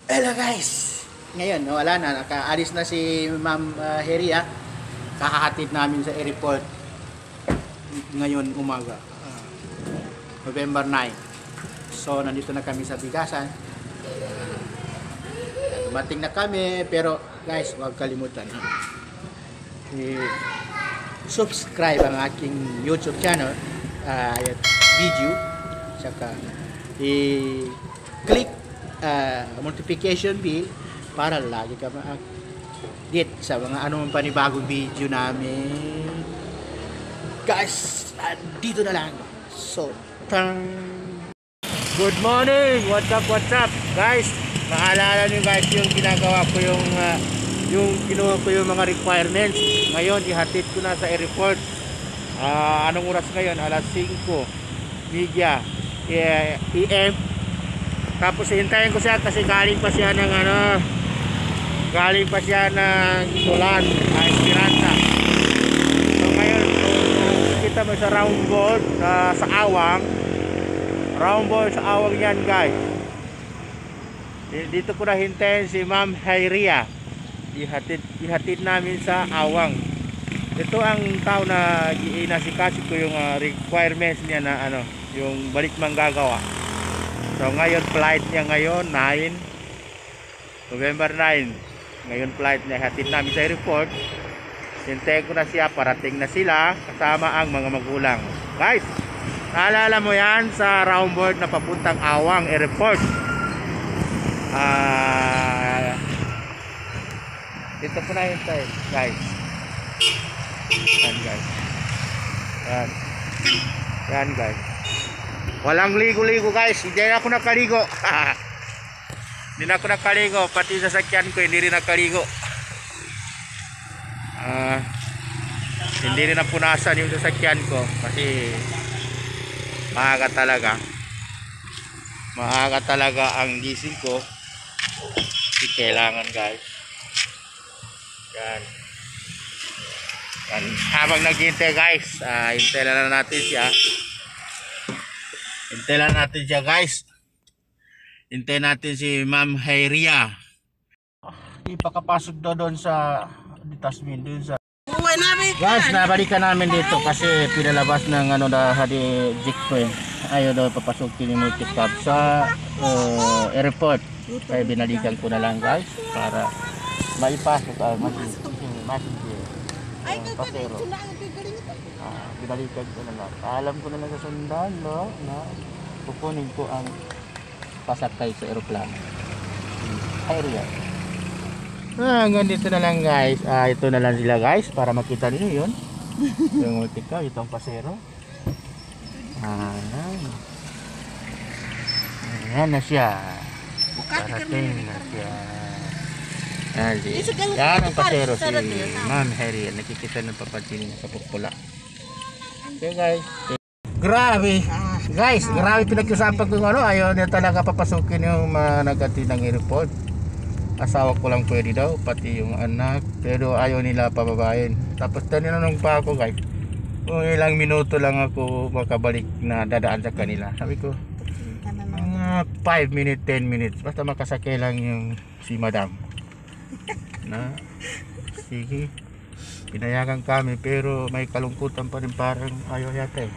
Hello guys! Ngayon, wala na. Nakaalis na si Ma'am Heria. Kakahatid namin sa airport ngayon umaga. November 9. So, nandito na kami sa bigasan. Dumating na kami. Pero guys, huwag kalimutan. Subscribe ang aking YouTube channel. Video. Saka i-click notification bell para lagi ka ma-update sa mga anumang panibagong video namin. Guys, dito na lang. So, good morning! What's up? Guys, maalala nyo guys yung ginagawa ko yung kinuha ko yung mga requirements. Ngayon, ihatid ko na sa airport. Anong oras ngayon? Alas 5 media AM. Tapos hintayin ko siya kasi galing pa siya ng Tulan, Esperanza. So ngayon, kita mo sa roundboard sa Awang. Roundboard sa Awang yan guys. Dito ko na hintayin si Ma'am Heria. Ihatid namin sa Awang. Ito ang tao na inasikaso ko yung requirements niya na yung balik manggagawa. So ngayon flight niya ngayon 9 November 9. Ngayon flight niya, hatid namin sa airport. Hintayin ko na siya, parating na sila kasama ang mga magulang. Guys, naalala mo yan sa roundboard na papuntang Awang Airport. Dito ko na hintay guys. Yan guys. Yan guys. Walang ligo-ligo guys. Hindi na ako nakaligo. Hindi na ako nakaligo. Pati sa sasakyan ko hindi rin nakaligo. Hindi rin napunasan yung sasakyan ko. Kasi maaga talaga. Maaga talaga ang gising ko. Kasi kailangan guys. Yan. Yan. Habang naghihintay guys, hintay na natin siya. Hintay lang natin siya guys. Hintay natin si Ma'am Heria. Ipakapasok doon sa Tasmin doon sa guys, nabalikan namin dito kasi pinalabas ng hadi Jikpo. Ayaw daw papasukin yung multi-cab sa airport. Kaya binalikan ko na lang guys para maipasok ang passenger. Pasero. Binalikan ko na lang. Alam ko na lang sa sundalo na kukunin ko ang pasakay sa aeroplano. Heria. Hanggang dito na lang guys. Ito na lang sila guys para makita niyo yun. Yung multika, itong pasero. Ayan na siya. Parating na siya. Yan ang pasero si Ma'am Heria. Nakikita ng papansin niya sa pupula. Okay guys. Grabe. Guys, grabe pinag-usapan ko ayaw niya talaga papasukin yung managati ng airport. Asawa ko lang pwede daw, pati yung anak. Pero ayaw nila pababain. Tapos tinanong pa ako guys, kung ilang minuto lang ako makabalik na dadaan sa kanila. Sabi ko, mga 5 minutes, 10 minutes. Basta makasakay lang yung si madam. Na, sige. Pinayagan kami pero may kalungkutan pa rin, parang ayaw yata eh.